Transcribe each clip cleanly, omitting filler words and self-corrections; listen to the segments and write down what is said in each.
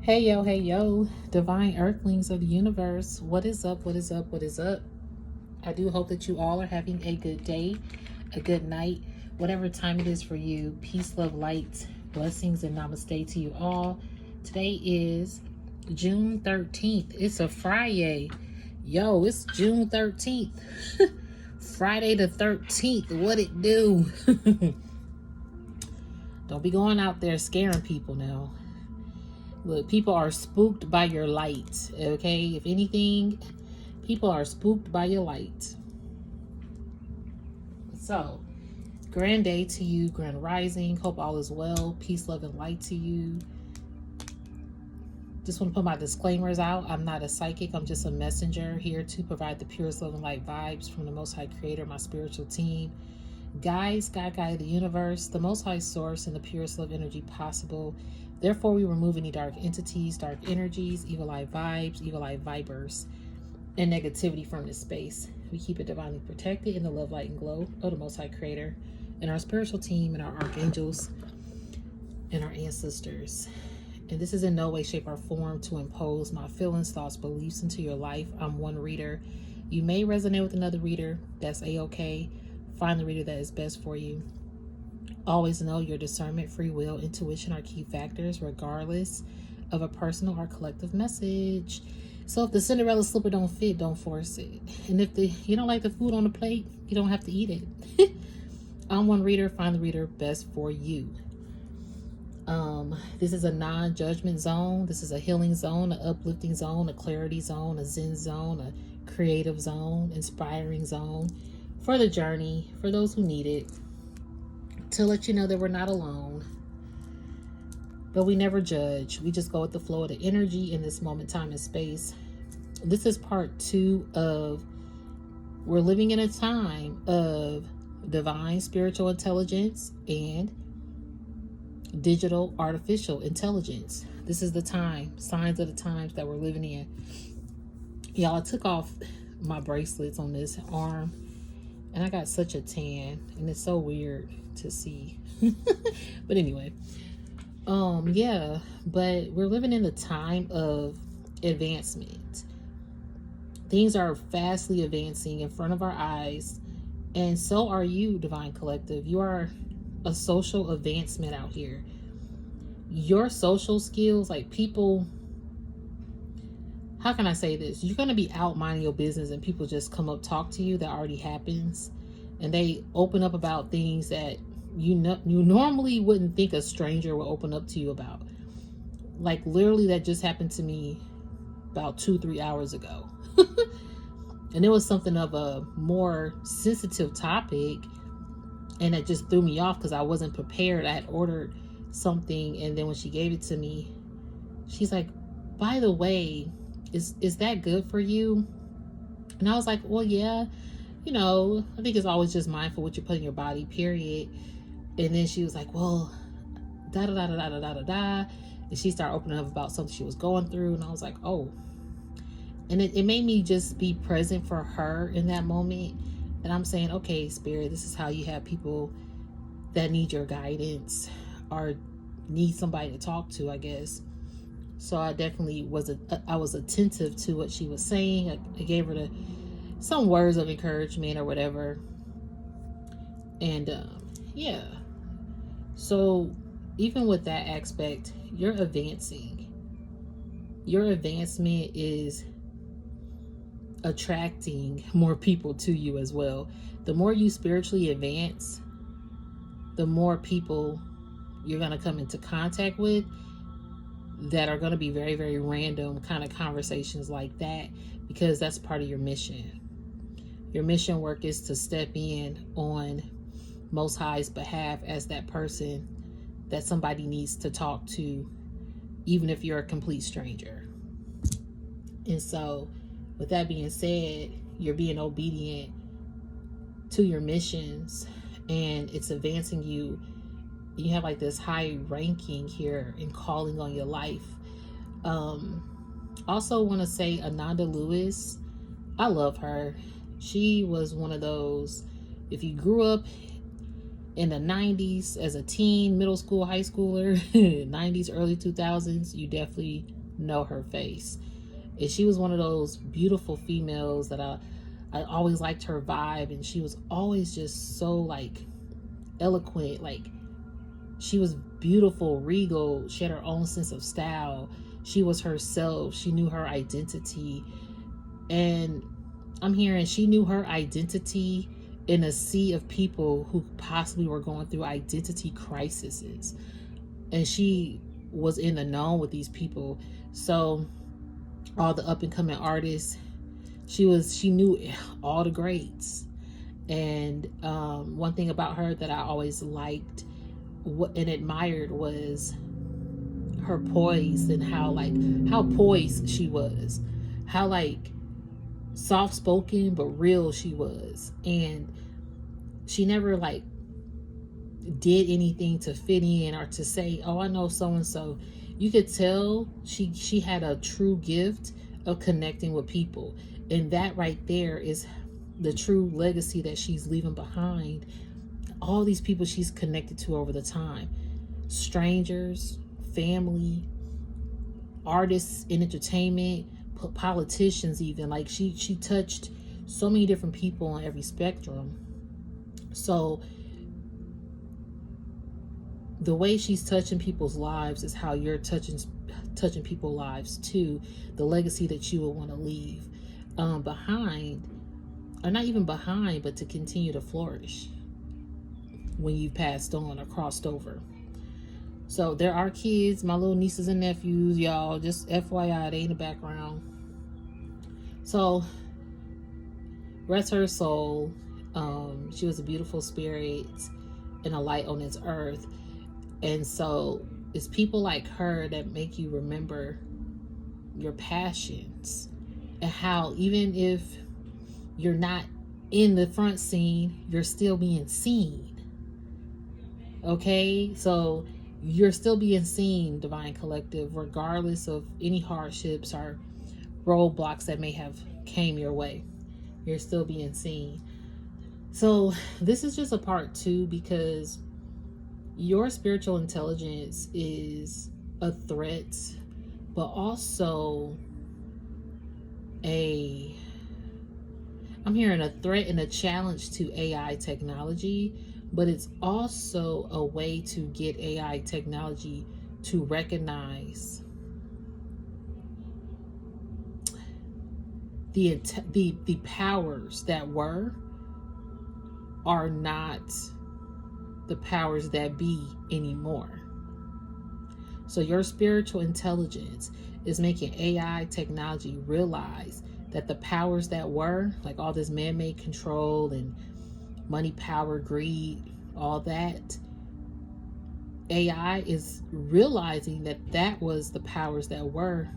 Hey yo, divine earthlings of the universe. What is up? What is up? What is up? I do hope that you all are having a good day, a good night, whatever time it is for you. Peace, love, light, blessings, and namaste to you all. Today is June 13th. It's a Friday. Yo, it's June 13th. Friday the 13th. What it do? Don't be going out there scaring people now. Look, people are spooked by your light, okay? If anything, people are spooked by your light. So, grand day to you, grand rising. Hope all is well. Peace, love, and light to you. Just want to put my disclaimers out. I'm not a psychic. I'm just a messenger here to provide the purest love and light vibes from the Most High Creator, my spiritual team. Guys, God, the universe, the Most High Source, and the purest love energy possible. Therefore, we remove any dark entities, dark energies, evil eye vibes, evil eye vibers, and negativity from this space. We keep it divinely protected in the love, light, and glow of the Most High Creator, and our spiritual team, and our archangels, and our ancestors. And this is in no way, shape, or form to impose my feelings, thoughts, beliefs into your life. I'm one reader. You may resonate with another reader. That's a-okay. Find the reader that is best for you. Always know your discernment, free will, intuition are key factors regardless of a personal or collective message. So if the Cinderella slipper don't fit, don't force it. And if you don't like the food on the plate, you don't have to eat it. I'm one reader. Find the reader best for you. This is a non-judgment zone. This is a healing zone, an uplifting zone, a clarity zone, a zen zone, a creative zone, inspiring zone for the journey, for those who need it. To let you know that we're not alone, but we never judge. We just go with the flow of the energy in this moment, time, and space. This is part 2 of we're living in a time of divine spiritual intelligence and digital artificial intelligence. This is the time, signs of the times that we're living in. Y'all, I took off my bracelets on this arm and I got such a tan, and it's so weird to see. But anyway, yeah, but we're living in the time of advancement. Things are fastly advancing in front of our eyes, and so are you, Divine Collective. You are a social advancement out here. Your social skills, like people, how can I say this? You're going to be out minding your business and people just come up, talk to you. That already happens. And they open up about things that you normally wouldn't think a stranger would open up to you about. Like literally that just happened to me about 2-3 hours ago. And it was something of a more sensitive topic. And it just threw me off because I wasn't prepared. I had ordered something. And then when she gave it to me, she's like, by the way, is that good for you? And I was like, well, yeah, I think it's always just mindful what you put in your body, period. And then she was like, well, da da da da da da da da. And she started opening up about something she was going through. And I was like, oh. And it made me just be present for her in that moment. And I'm saying, okay, Spirit, this is how you have people that need your guidance or need somebody to talk to, I guess. So I definitely was attentive to what she was saying. I gave her some words of encouragement or whatever. And yeah. So even with that aspect, you're advancing. Your advancement is attracting more people to you as well. The more you spiritually advance, the more people you're going to come into contact with that are going to be very, very random kind of conversations like that, because that's part of your mission. Your mission work is to step in on Most High's behalf as that person that somebody needs to talk to, even if you're a complete stranger. And so with that being said, you're being obedient to your missions and it's advancing you. You have like this high ranking here and calling on your life. Also want to say Ananda Lewis, I love her. She was one of those, if you grew up in the 90s as a teen, middle school, high schooler, 90s, early 2000s, you definitely know her face. And she was one of those beautiful females that I always liked her vibe, and she was always just so like eloquent. Like, she was beautiful, regal. She had her own sense of style. She was herself. She knew her identity. And I'm hearing she knew her identity in a sea of people who possibly were going through identity crises. And she was in the know with these people. So all the up and coming artists, she knew all the greats. And one thing about her that I always liked and admired was her poise, and how poised she was, how like soft spoken but real she was. And she never like did anything to fit in or to say, oh, I know so and so. You could tell she had a true gift of connecting with people, and that right there is the true legacy that she's leaving behind. All these people she's connected to over the time, strangers, family, artists in entertainment, politicians, even. Like, she touched so many different people on every spectrum. So the way she's touching people's lives is how you're touching people's lives too. The legacy that you will want to leave behind, or not even behind, but to continue to flourish when you've passed on or crossed over. So there are kids, my little nieces and nephews, y'all, just FYI, they in the background. So rest her soul. She was a beautiful spirit and a light on this earth. And so it's people like her that make you remember your passions, and how even if you're not in the front scene, you're still being seen. Okay, so you're still being seen, Divine Collective, regardless of any hardships or roadblocks that may have came your way. You're still being seen. So this is just a part 2, because your spiritual intelligence is a threat, but also I'm hearing a threat and a challenge to AI technology, but it's also a way to get AI technology to recognize the powers that were are not the powers that be anymore. So your spiritual intelligence is making AI technology realize that the powers that were, like all this man-made control and money, power, greed, all that, AI is realizing that that was the powers that were,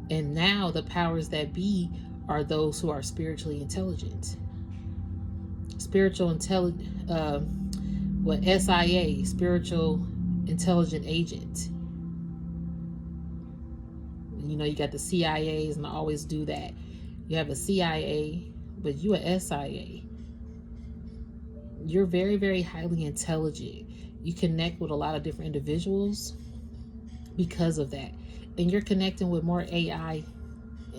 and now the powers that be are those who are spiritually intelligent. Spiritual intelligent, SIA, spiritual intelligent agent. You know, you got the CIAs, and I always do that. You have a CIA, but you a SIA. You're very, very highly intelligent. You connect with a lot of different individuals because of that. And you're connecting with more AI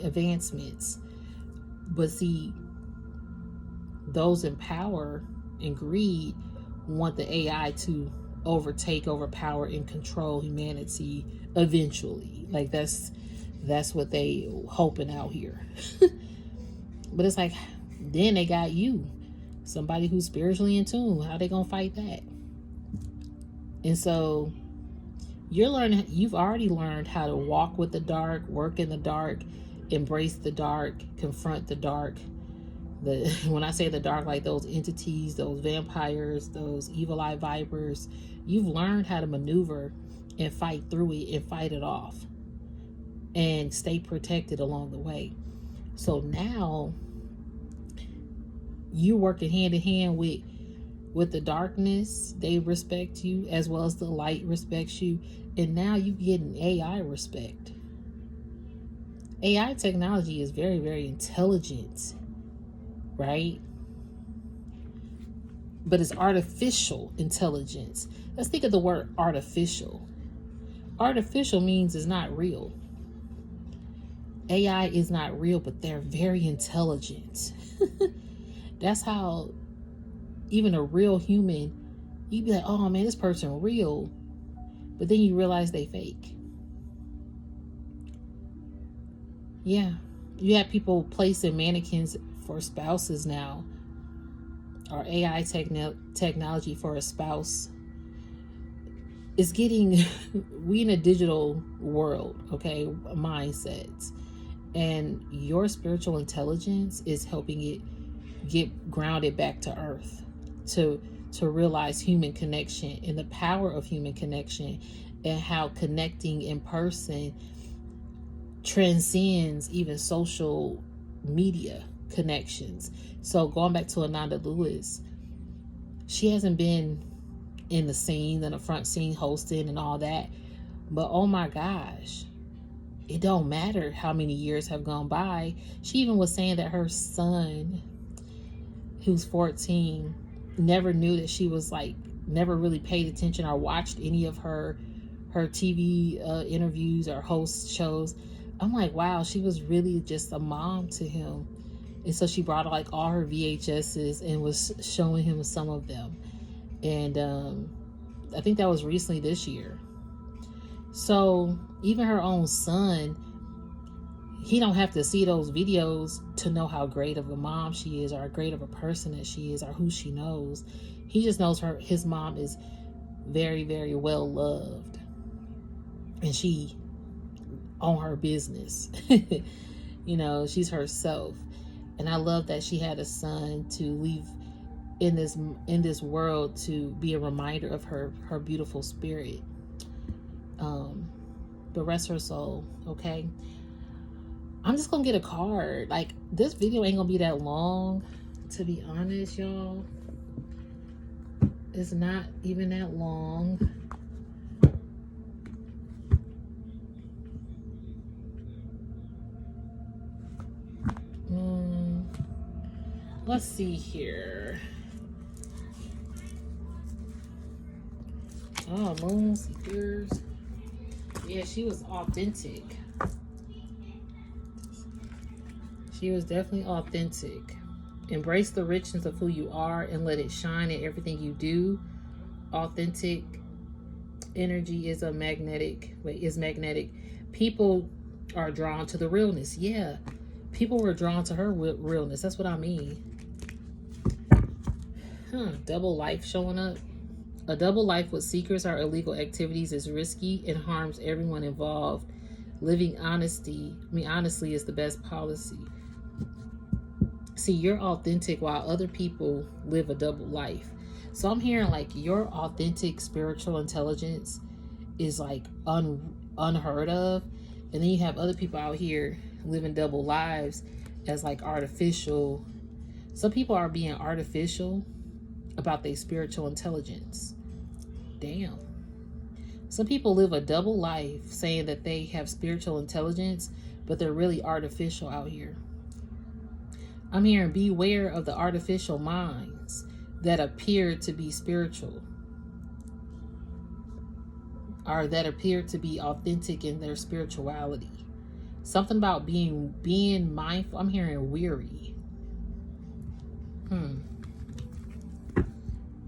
advancements. But see, those in power and greed want the AI to overpower, and control humanity eventually. Like, that's what they hoping out here. But it's like, then they got you, somebody who's spiritually in tune. How they gonna fight that? And so you've already learned how to walk with the dark, work in the dark, embrace the dark, confront the dark. When I say the dark, like those entities, those vampires, those evil eye vipers, you've learned how to maneuver and fight through it and fight it off and stay protected along the way. So now you working hand in hand with the darkness. They respect you as well as the light respects you. And now you getting AI respect. AI technology is very, very intelligent, right? but it's artificial intelligence. Let's think of the word artificial. Artificial means it's not real. AI is not real, but they're very intelligent. That's how even a real human, you'd be like, oh man, this person real. But then you realize they fake. Yeah. You have people placing mannequins for spouses now, or AI technology for a spouse. It's getting, we in a digital world, okay, mindsets. And your spiritual intelligence is helping it get grounded back to earth, to realize human connection and the power of human connection, and how connecting in person transcends even social media connections. So going back to Ananda Lewis, she hasn't been in the scene, in the front scene, hosting and all that, but oh my gosh, it don't matter how many years have gone by. She even was saying that her son, who's 14, never knew that she was like, never really paid attention or watched any of her TV interviews or host shows. I'm like, wow, she was really just a mom to him. And so she brought like all her VHSs and was showing him some of them. And I think that was recently this year. So even her own son, he don't have to see those videos to know how great of a mom she is, or how great of a person that she is, or who she knows. He just knows his mom is very, very well loved, and she on her business. You know, she's herself. And I love that she had a son to leave in this world to be a reminder of her beautiful spirit. But rest her soul, okay? I'm just gonna get a card. Like, this video ain't gonna be that long, to be honest, y'all. It's not even that long. Let's see here. Oh, moon seekers. Yeah, she was authentic. She was definitely authentic. Embrace the richness of who you are and let it shine in everything you do. Authentic energy is magnetic. People are drawn to the realness. Yeah. People were drawn to her realness. That's what I mean. Double life showing up. A double life with seekers or illegal activities is risky and harms everyone involved. Living honestly is the best policy. See, you're authentic while other people live a double life. So I'm hearing like your authentic spiritual intelligence is like unheard of. And then you have other people out here living double lives as like artificial. Some people are being artificial about their spiritual intelligence. Damn. Some people live a double life saying that they have spiritual intelligence, but they're really artificial out here. I'm hearing beware of the artificial minds that appear to be spiritual, or that appear to be authentic in their spirituality. Something about being mindful. I'm hearing weary.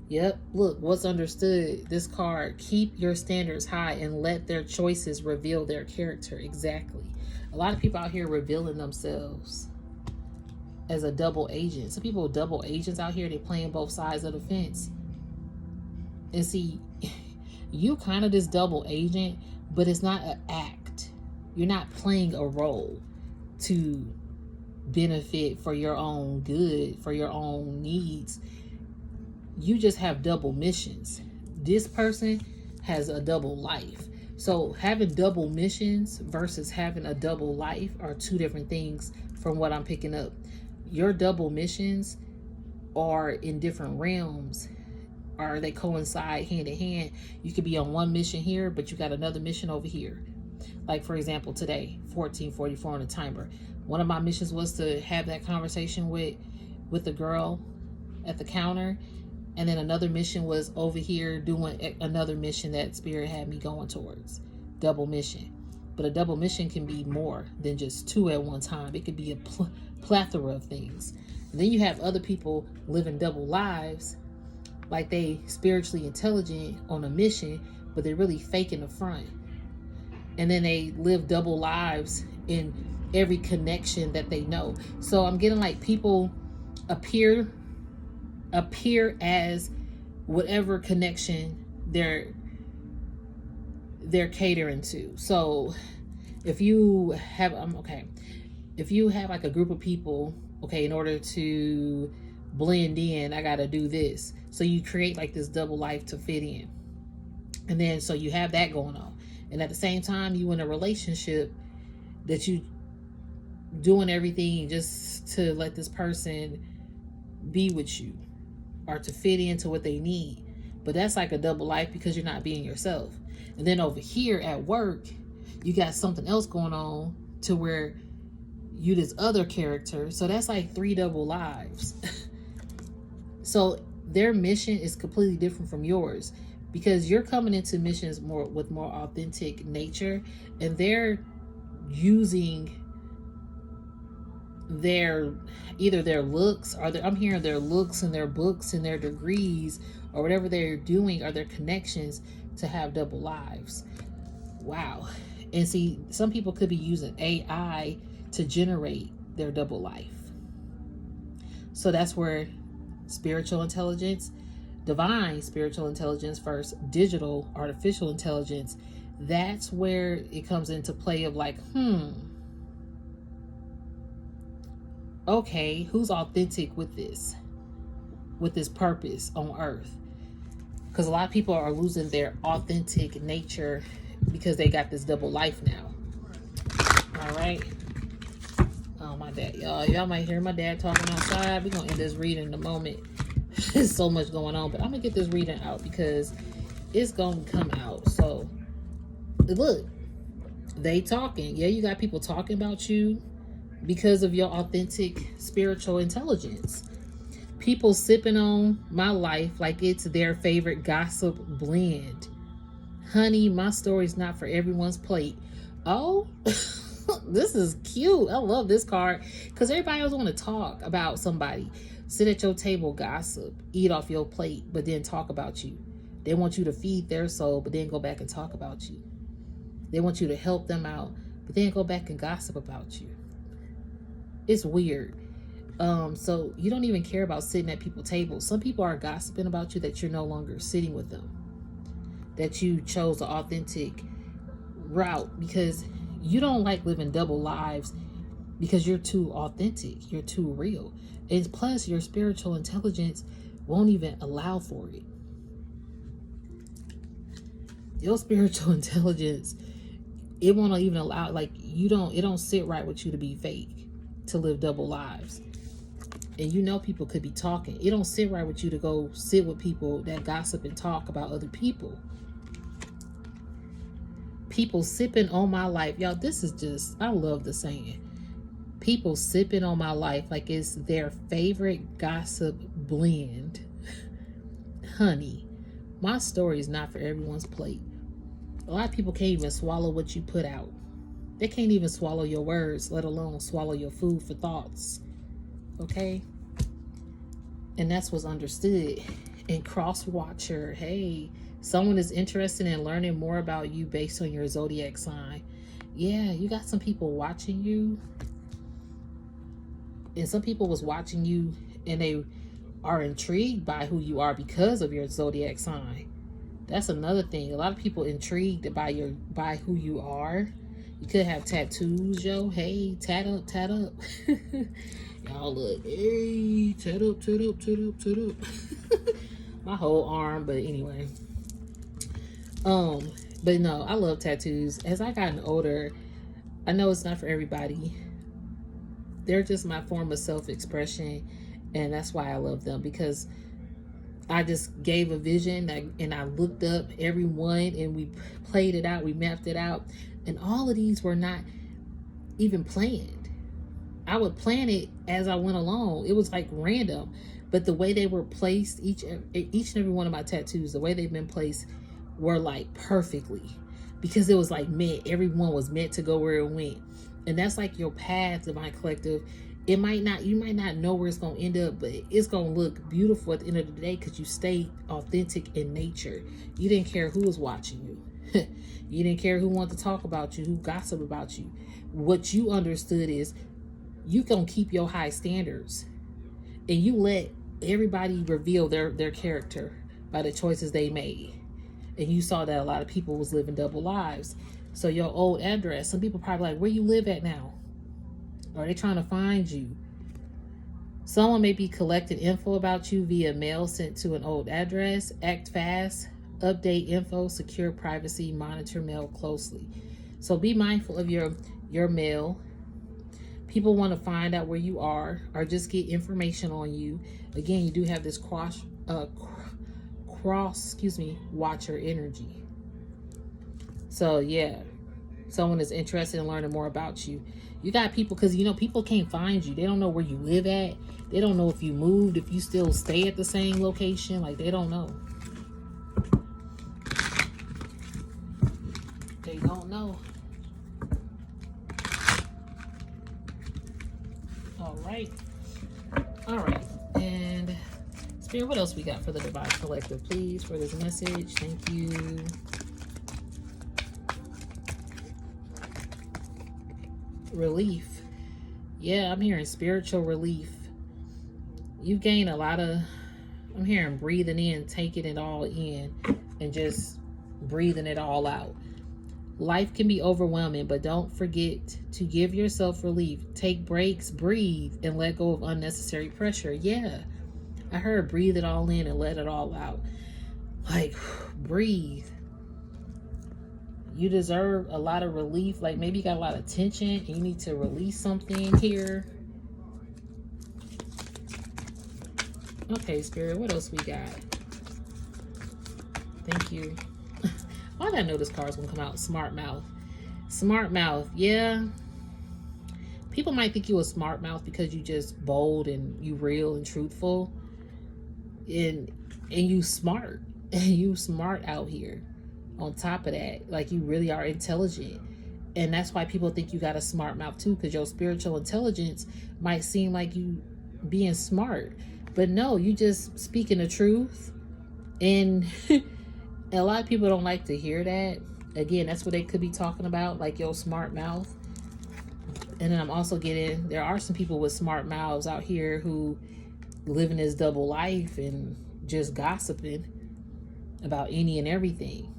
Yep, look, what's understood. This card, keep your standards high and let their choices reveal their character. Exactly. A lot of people out here revealing themselves as a double agent. Some people are double agents out here. They're playing both sides of the fence. And see, you kind of this double agent, but it's not an act. You're not playing a role to benefit for your own good, for your own needs. You just have double missions. This person has a double life. So having double missions versus having a double life are two different things from what I'm picking up. Your double missions are in different realms, or they coincide hand in hand. You could be on one mission here, but you got another mission over here. Like, for example, today, 1444 on the timer. One of my missions was to have that conversation with the girl at the counter. And then another mission was over here doing another mission that Spirit had me going towards. Double mission. But a double mission can be more than just two at one time. It could be a plethora of things. And then you have other people living double lives, like they spiritually intelligent on a mission, but they're really faking the front. And then they live double lives in every connection that they know. So I'm getting like people appear as whatever connection they're catering to. So if you have if you have like a group of people, okay, in order to blend in, I gotta do this. So you create like this double life to fit in. And then so you have that going on. And at the same time, you in a relationship that you doing everything just to let this person be with you or to fit into what they need. But that's like a double life because you're not being yourself. And then over here at work, you got something else going on to where you this other character. So that's like 3 double lives. So their mission is completely different from yours because you're coming into missions with more authentic nature, and they're using either their looks or I'm hearing their looks and their books and their degrees or whatever they're doing or their connections to have double lives. Wow. And see, some people could be using AI to generate their double life. So that's where spiritual intelligence, divine spiritual intelligence first, digital artificial intelligence, that's where it comes into play of like, okay, who's authentic with this purpose on earth? Because a lot of people are losing their authentic nature because they got this double life now. All right. Oh, my dad. Y'all might hear my dad talking outside. We're going to end this reading in a moment. There's so much going on. But I'm going to get this reading out because it's going to come out. So, look. They talking. Yeah, you got people talking about you because of your authentic spiritual intelligence. People sipping on my life like it's their favorite gossip blend. Honey, my story's not for everyone's plate. Oh, this is cute. I love this card because everybody else want to talk about somebody. Sit at your table, gossip, eat off your plate, but then talk about you. They want you to feed their soul, but then go back and talk about you. They want you to help them out, but then go back and gossip about you. It's weird. So you don't even care about sitting at people's tables. Some people are gossiping about you that you're no longer sitting with them, that you chose the authentic route because you don't like living double lives because you're too authentic, you're too real. And plus your spiritual intelligence won't even allow for it. Your spiritual intelligence, it won't even allow, like it don't sit right with you to be fake, to live double lives. And you know people could be talking. It don't sit right with you to go sit with people that gossip and talk about other people. People sipping on my life. Y'all, this is just, I love the saying. People sipping on my life like it's their favorite gossip blend. Honey, my story is not for everyone's plate. A lot of people can't even swallow what you put out. They can't even swallow your words, let alone swallow your food for thoughts. Okay? And that's what's understood. And cross watcher, hey, someone is interested in learning more about you based on your zodiac sign. Yeah, you got some people watching you. And some people was watching you and they are intrigued by who you are because of your zodiac sign. That's another thing. A lot of people intrigued by who you are. You could have tattoos, yo. Hey, tat up, tat up. Y'all look, hey, tat up, tat up, tat up, tat up. My whole arm, but anyway. But no, I love tattoos. As I gotten older, I know it's not for everybody. They're just my form of self-expression, and that's why I love them, because I just gave a vision and I looked up every one and we played it out, we mapped it out, and all of these were not even planned. I would plan it as I went along. It was like random, But the way they were placed, each and every one of my tattoos, the way they've been placed were like perfectly, because it was like meant, everyone was meant to go where it went. And that's like your path, Divine Collective. You might not know where it's going to end up, but it's going to look beautiful at the end of the day, because you stayed authentic in nature. You didn't care who was watching you. You didn't care who wanted to talk about you, who gossiped about you. What you understood is you going to keep your high standards, and you let everybody reveal their character by the choices they made. And you saw that a lot of people was living double lives. So your old address, some people probably like, where you live at now? Are they trying to find you? Someone may be collecting info about you via mail sent to an old address. Act fast, update info, secure privacy, monitor mail closely. So be mindful of your mail. People want to find out where you are or just get information on you. Again, you do have this cross watcher energy. So yeah, someone is interested in learning more about you. You got people, because people can't find you. They don't know where you live at. They don't know if you moved, if you still stay at the same location. Like, they don't know. They don't know. All right. And Spirit, what else we got for the Divine Collective, please, for this message? Thank you. Relief. Yeah, I'm hearing spiritual relief. You gain a lot of, I'm hearing breathing in, taking it all in, and just breathing it all out. Life can be overwhelming, but don't forget to give yourself relief. Take breaks, breathe, and let go of unnecessary pressure. Yeah, I heard breathe it all in and let it all out. Like, breathe. You deserve a lot of relief. Like, maybe you got a lot of tension and you need to release something here. Okay, Spirit, what else we got? Thank you. Why did I know this card's gonna come out? Smart mouth. Smart mouth. Yeah. People might think you a smart mouth because you just bold and you real and truthful. And you smart. And you smart out here. On top of that, like, you really are intelligent. And that's why people think you got a smart mouth too, because your spiritual intelligence might seem like you being smart, but no, you just speaking the truth. And a lot of people don't like to hear that. Again, that's what they could be talking about, like your smart mouth. And then I'm also getting, there are some people with smart mouths out here who live in this double life and just gossiping about any and everything.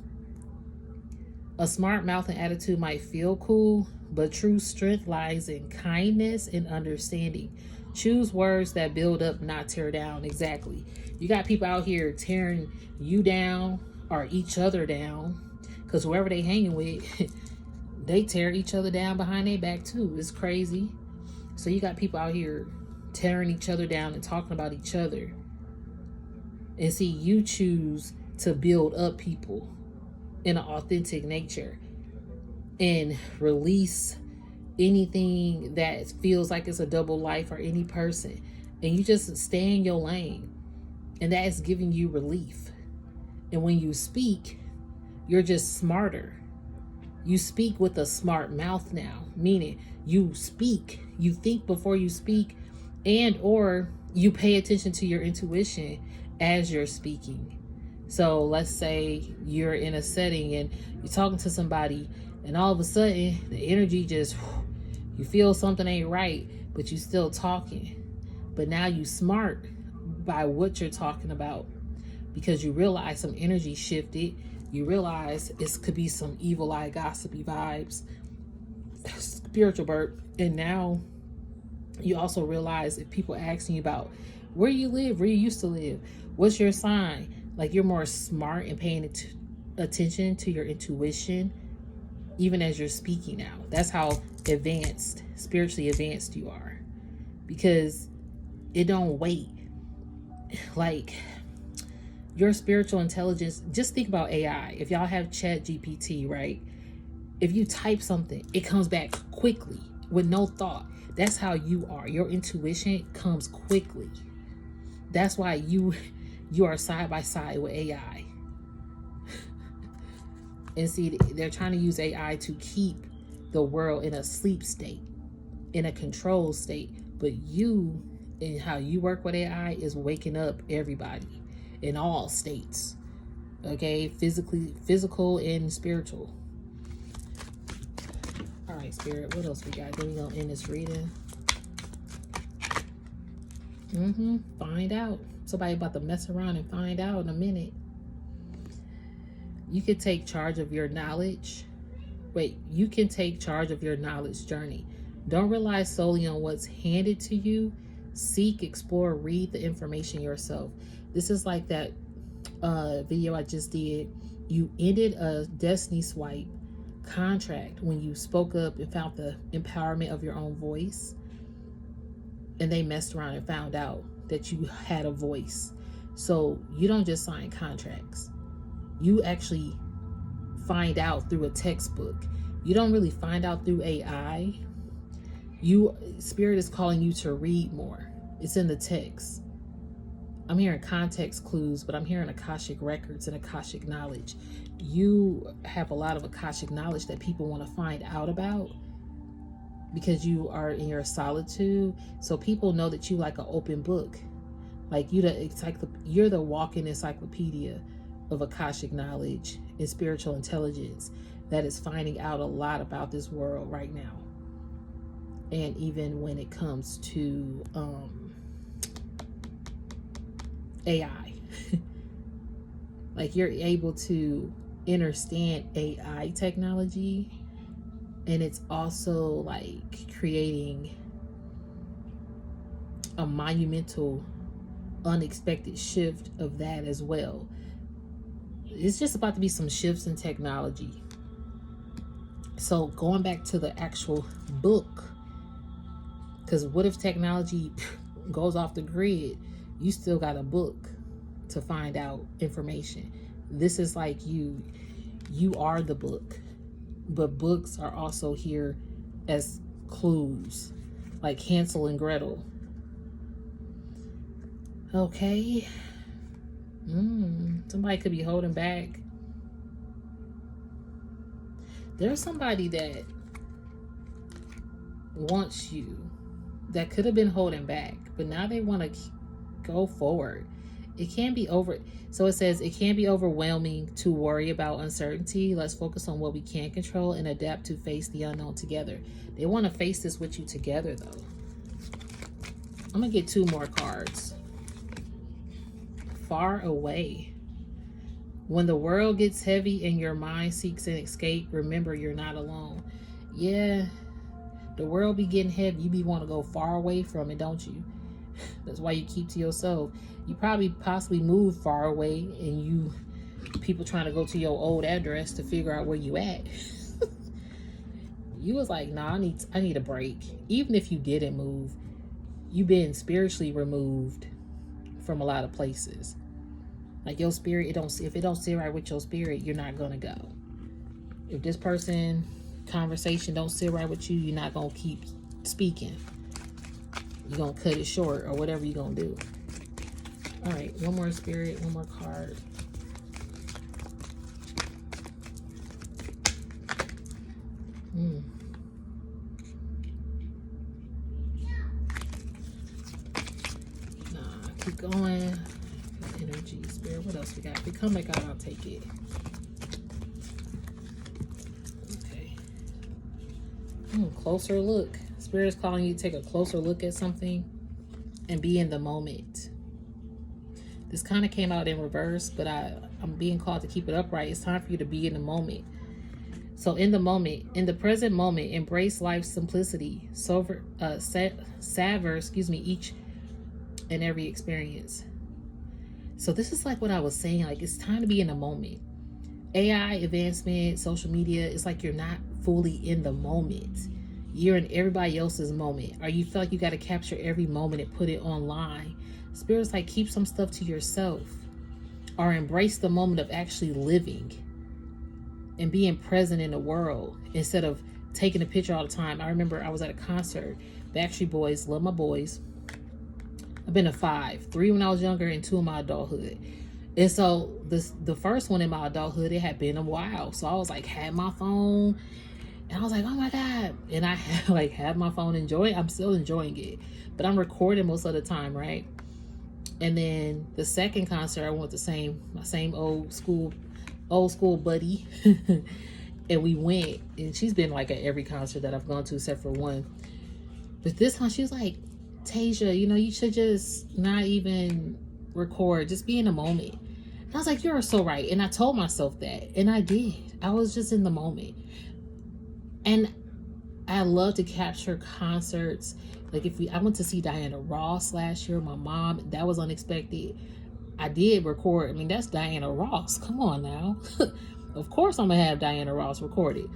A smart mouth and attitude might feel cool, but true strength lies in kindness and understanding. Choose words that build up, not tear down. Exactly. You got people out here tearing you down or each other down, because whoever they hanging with, they tear each other down behind their back too. It's crazy. So you got people out here tearing each other down and talking about each other. And see, you choose to build up people in an authentic nature and release anything that feels like it's a double life or any person, and you just stay in your lane, and that is giving you relief. And when you speak, you're just smarter. You speak with a smart mouth now, meaning you speak, you think before you speak, and or you pay attention to your intuition as you're speaking. So let's say you're in a setting and you're talking to somebody, and all of a sudden the energy just, you feel something ain't right, but you still talking. But now you smart by what you're talking about, because you realize some energy shifted. You realize it could be some evil eye gossipy vibes, spiritual burp. And now you also realize if people asking you about where you live, where you used to live, what's your sign, like, you're more smart and paying attention to your intuition, even as you're speaking now. That's how advanced, spiritually advanced you are, because it don't wait. Like, your spiritual intelligence, just think about AI. If y'all have Chat GPT, right? If you type something, it comes back quickly with no thought. That's how you are. Your intuition comes quickly. That's why you are side by side with AI. And see, they're trying to use AI to keep the world in a sleep state, in a control state. But you, and how you work with AI, is waking up everybody in all states. Okay, physical and spiritual. All right, Spirit, what else we got? Then we're gonna end this reading. Find out. Somebody about to mess around and find out in a minute. You can take charge of your knowledge. You can take charge of your knowledge journey. Don't rely solely on what's handed to you. Seek, explore, read the information yourself. This is like that video I just did. You ended a destiny swipe contract when you spoke up and found the empowerment of your own voice. And they messed around and found out that you had a voice. So you don't just sign contracts. You actually find out through a textbook. You don't really find out through AI. Spirit is calling you to read more. It's in the text. I'm hearing context clues, but I'm hearing Akashic records and Akashic knowledge. You have a lot of Akashic knowledge that people want to find out about because you are in your solitude. So people know that you like an open book. Like you're the walking encyclopedia of Akashic knowledge and spiritual intelligence that is finding out a lot about this world right now. And even when it comes to AI, like you're able to understand AI technology, and it's also like creating a monumental, unexpected shift of that as well. It's just about to be some shifts in technology. So going back to the actual book, because what if technology goes off the grid? You still got a book to find out information. This is like you are the book, but books are also here as clues, like Hansel and Gretel. Okay. Somebody could be holding back. There's somebody that wants you that could have been holding back, but now they want to go forward. It can be over. So it says it can be overwhelming to worry about uncertainty. Let's focus on what we can control and adapt to face the unknown together. They want to face this with you together, though. I'm going to get 2 more cards. Far away. When the world gets heavy and your mind seeks an escape, remember you're not alone. Yeah, the world be getting heavy. You be want to go far away from it, don't you? That's why you keep to yourself. You probably possibly moved far away, and people trying to go to your old address to figure out where you at. You was like, nah, I need a break. Even if you didn't move, you've been spiritually removed from a lot of places. Like your spirit, if it don't sit right with your spirit, you're not gonna go. If this conversation don't sit right with you, you're not gonna keep speaking. You're gonna cut it short or whatever you're gonna do. All right, one more spirit, one more card. Keep going. Energy, spirit. What else we got? If it come back out, I'll take it. Okay. Closer look. Spirit is calling you to take a closer look at something and be in the moment. This kind of came out in reverse, but I'm being called to keep it upright. It's time for you to be in the moment. So in the moment, in the present moment, embrace life's simplicity. Savor each and every experience. So this is like what I was saying, like it's time to be in the moment. AI advancement, social media, it's like you're not fully in the moment. You're in everybody else's moment, or you feel like you got to capture every moment and put it online. Spirit's like, keep some stuff to yourself, or embrace the moment of actually living and being present in the world instead of taking a picture all the time. I remember I was at a concert. Backstreet Boys, love my boys. I've been to 5, 3 when I was younger and 2 in my adulthood. And so the first one in my adulthood, it had been a while. So I was like, had my phone, and I was like, oh my God. And I had my phone, I'm still enjoying it, but I'm recording most of the time, right? And then the second concert, I went with my same old school buddy. And we went, and she's been like at every concert that I've gone to except for one. But this time she was like, Tasia, you should just not even record, just be in the moment. And I was like, you're so right. And I told myself that, and I did. I was just in the moment. And I love to capture concerts. Like I went to see Diana Ross last year, my mom, that was unexpected. I did record. I mean, that's Diana Ross. Come on now. Of course I'm gonna have Diana Ross recorded.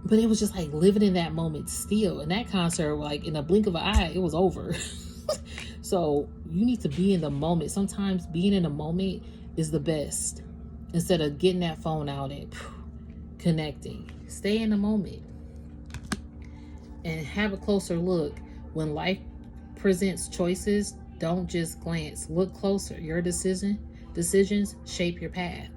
But it was just like living in that moment still. And that concert, like in a blink of an eye, it was over. So you need to be in the moment. Sometimes being in the moment is the best. Instead of getting that phone out and connecting. Stay in the moment. And have a closer look. When life presents choices, don't just glance. Look closer. Your decisions shape your path.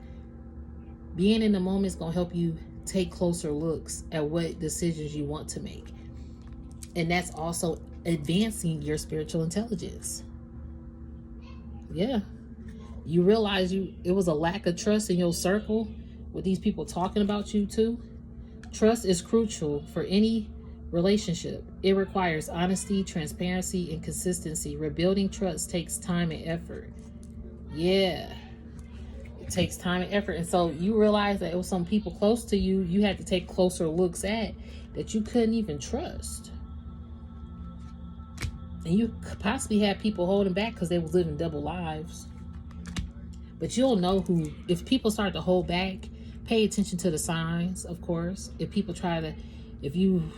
Being in the moment is going to help you take closer looks at what decisions you want to make. And that's also advancing your spiritual intelligence. Yeah. You realize it was a lack of trust in your circle with these people talking about you too. Trust is crucial for any relationship. It requires honesty, transparency, and consistency. Rebuilding trust takes time and effort. Yeah. It takes time and effort. And so you realize that it was some people close to you you had to take closer looks at that you couldn't even trust. And you possibly had people holding back because they was living double lives. But you'll know if people start to hold back, pay attention to the signs, of course. If you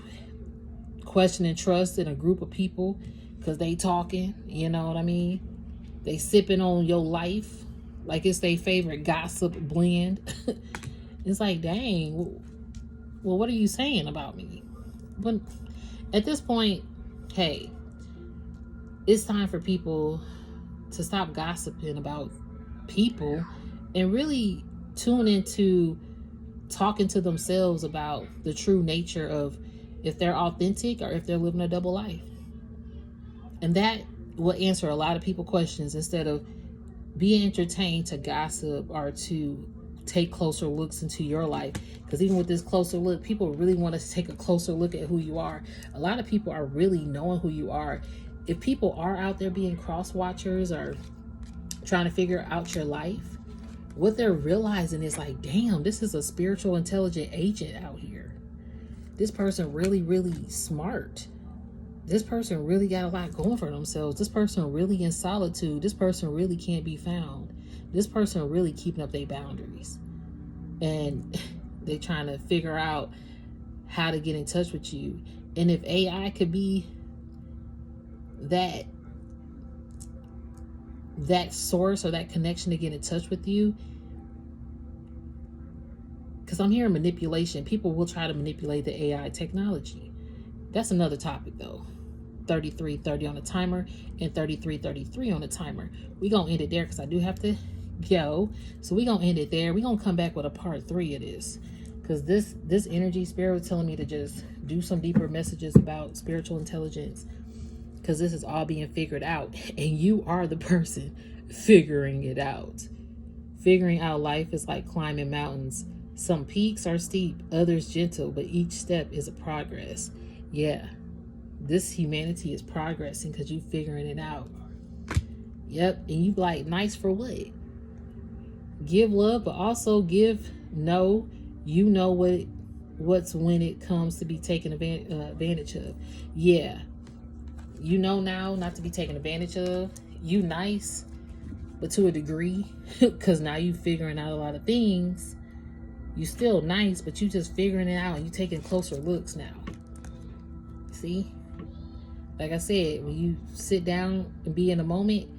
question and trust in a group of people because they talking, you know what I mean? They sipping on your life like it's their favorite gossip blend. It's like, dang, well, what are you saying about me? But at this point, hey, it's time for people to stop gossiping about people and really tune into talking to themselves about the true nature of if they're authentic or if they're living a double life. And that will answer a lot of people's questions instead of being entertained to gossip or to take closer looks into your life. Because even with this closer look, people really want to take a closer look at who you are. A lot of people are really knowing who you are. If people are out there being cross watchers or trying to figure out your life, what they're realizing is like, damn, this is a spiritual intelligent agent out here. This person really, really smart. This person really got a lot going for themselves. This person really in solitude. This person really can't be found. This person really keeping up their boundaries. And they trying to figure out how to get in touch with you. And if AI could be that source or that connection to get in touch with you, because I'm hearing manipulation. People will try to manipulate the AI technology. That's another topic though. 33:30 on the timer and 33:33 on the timer. We're going to end it there because I do have to go. So we're going to end it there. We're going to come back with a part 3 of this. Because this energy spirit was telling me to just do some deeper messages about spiritual intelligence. Because this is all being figured out. And you are the person figuring it out. Figuring out life is like climbing mountains. Some peaks are steep, others gentle, but each step is a progress. Yeah. This humanity is progressing because you figuring it out. Yep. And you like, nice for what? Give love, but also give no. You know what's when it comes to be taken advantage of. Yeah. You know now not to be taken advantage of. You nice, but to a degree, because now you figuring out a lot of things. You still nice, but you just figuring it out and you taking closer looks now. See? Like I said, when you sit down and be in the moment,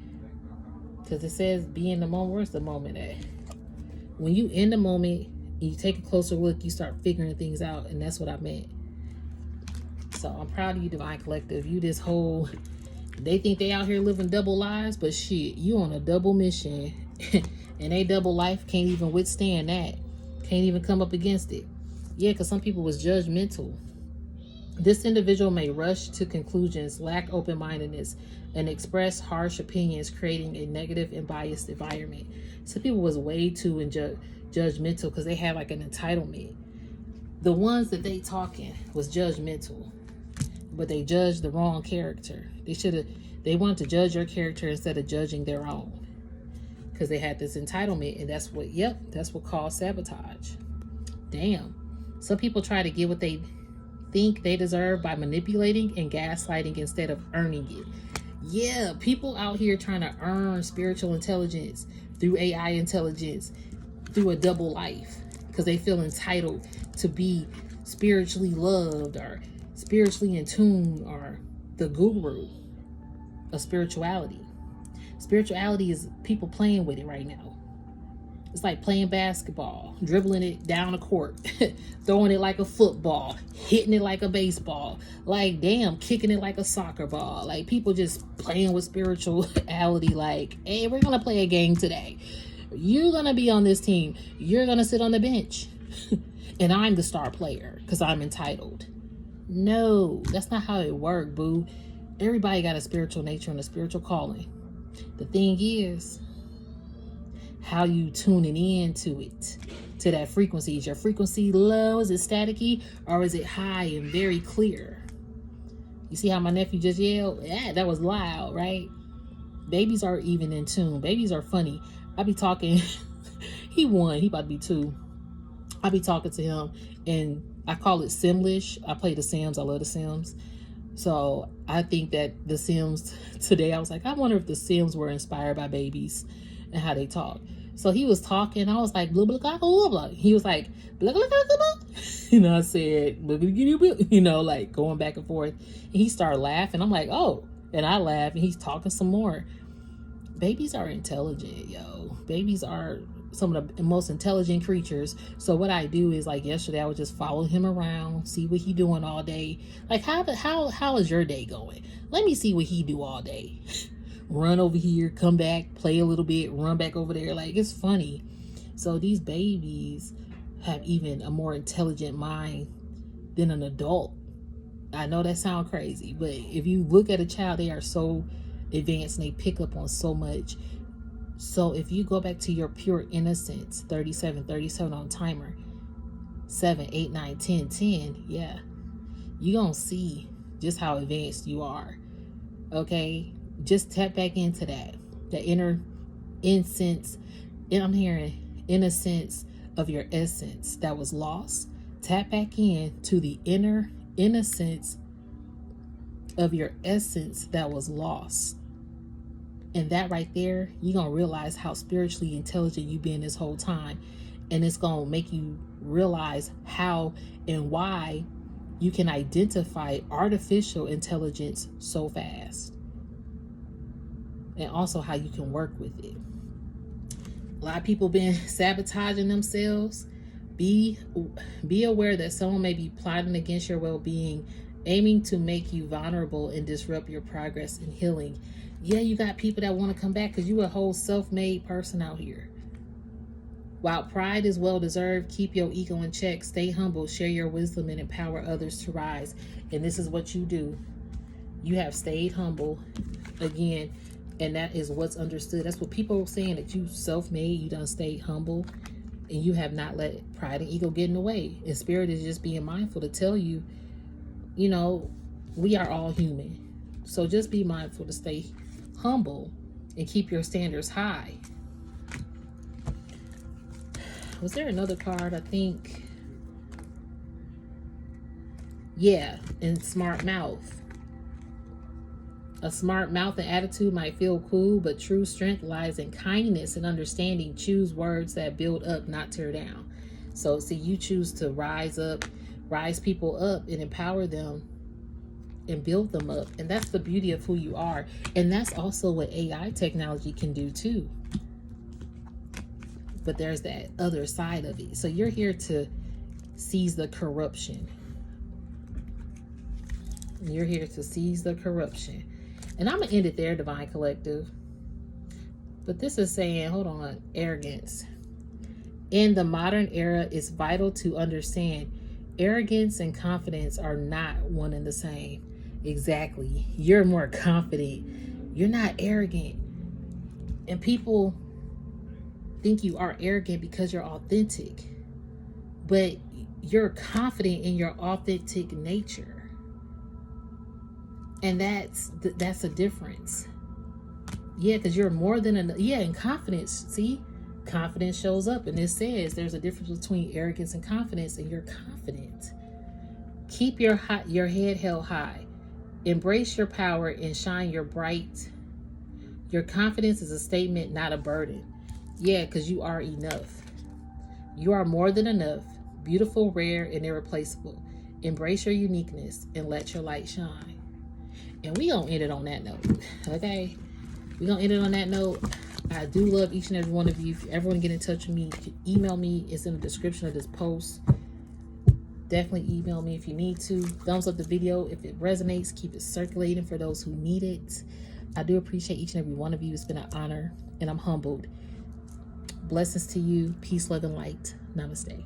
because it says be in the moment, where's the moment at? When you in the moment, and you take a closer look, you start figuring things out, and that's what I meant. So I'm proud of you, Divine Collective. You this whole They think they out here living double lives, but shit, you on a double mission. And they double life can't even withstand that. Can't even come up against it. Yeah, because some people was judgmental. This individual may rush to conclusions, lack open-mindedness, and express harsh opinions, creating a negative and biased environment. Some people was way too judgmental because they had like an entitlement. The ones that they talking was judgmental, but they judged the wrong character. They wanted to judge your character instead of judging their own, because they had this entitlement, and that's what caused sabotage. Damn. Some people try to get what they think they deserve by manipulating and gaslighting instead of earning it. Yeah, people out here trying to earn spiritual intelligence through AI intelligence, through a double life, because they feel entitled to be spiritually loved or spiritually in tune, or the guru of spirituality. Spirituality is people playing with it right now. It's like playing basketball, dribbling it down the court, throwing it like a football, hitting it like a baseball, like damn, kicking it like a soccer ball. Like people just playing with spirituality like, hey, we're going to play a game today. You're going to be on this team. You're going to sit on the bench. And I'm the star player because I'm entitled. No, that's not how it works, boo. Everybody got a spiritual nature and a spiritual calling. The thing is, how you tuning in to it, to that frequency. Is your frequency low? Is it staticky? Or is it high and very clear? You see how my nephew just yelled? Yeah, that was loud, right? Babies are even in tune. Babies are funny. I be talking. He about to be 2. I be talking to him, and I call it Simlish. I play the Sims. I love the Sims. So I think that the Sims today, I was like, I wonder if the Sims were inspired by babies and how they talk. So he was talking. I was like, blah, blah, blah, blah, blah. He was like, blah, blah, blah, blah. I said, blah, blah, blah, blah, like going back and forth. And he started laughing. I'm like, oh. And I laugh, and he's talking some more. Babies are intelligent, yo. Babies are some of the most intelligent creatures. So what I do is, like yesterday, I would just follow him around, see what he doing all day. Like how is your day going? Let me see what he do all day. Run over here, come back, play a little bit, run back over there. Like, it's funny. So these babies have even a more intelligent mind than an adult. I know that sounds crazy, but if you look at a child, they are so advanced and they pick up on so much. So if you go back to your pure innocence, 37 on timer, 7, 8, 9, 10, 10, yeah, you're going to see just how advanced you are. Okay? Just tap back into that inner innocence. And I'm hearing innocence of your essence that was lost. Tap back in to the inner innocence of your essence that was lost. And that right there, you're going to realize how spiritually intelligent you've been this whole time. And it's going to make you realize how and why you can identify artificial intelligence so fast. And also how you can work with it. A lot of people been sabotaging themselves. Be aware that someone may be plotting against your well-being, aiming to make you vulnerable and disrupt your progress in healing. Yeah, you got people that want to come back because you a whole self-made person out here. While pride is well-deserved, keep your ego in check, stay humble, share your wisdom, and empower others to rise. And this is what you do. You have stayed humble again, and that is what's understood. That's what people are saying, that you self-made, you done stayed humble, and you have not let pride and ego get in the way. And Spirit is just being mindful to tell you, you know, we are all human. So just be mindful to stay humble and keep your standards high. Was there another card? I think. Yeah, and smart mouth. A smart mouth and attitude might feel cool, but true strength lies in kindness and understanding. Choose words that build up, not tear down. So see, you choose to rise up, rise people up and empower them and build them up. And that's the beauty of who you are. And that's also what AI technology can do too. But there's that other side of it. So you're here to seize the corruption. You're here to seize the corruption. And I'm going to end it there, Divine Collective. But this is saying, hold on, arrogance. In the modern era, it's vital to understand arrogance and confidence are not one and the same. Exactly. You're more confident. You're not arrogant. And people think you are arrogant because you're authentic. But you're confident in your authentic nature. And that's a difference. Yeah, because you're more than enough. Yeah, and confidence, see? Confidence shows up, and it says there's a difference between arrogance and confidence, and you're confident. Keep your head held high. Embrace your power and shine your bright. Your confidence is a statement, not a burden. Yeah, because you are enough. You are more than enough. Beautiful, rare, and irreplaceable. Embrace your uniqueness and let your light shine. And we gonna end it on that note, okay? We gonna end it on that note. I do love each and every one of you. If you ever want to get in touch with me, you can email me. It's in the description of this post. Definitely email me if you need to. Thumbs up the video if it resonates. Keep it circulating for those who need it. I do appreciate each and every one of you. It's been an honor, and I'm humbled. Blessings to you. Peace, love, and light. Namaste.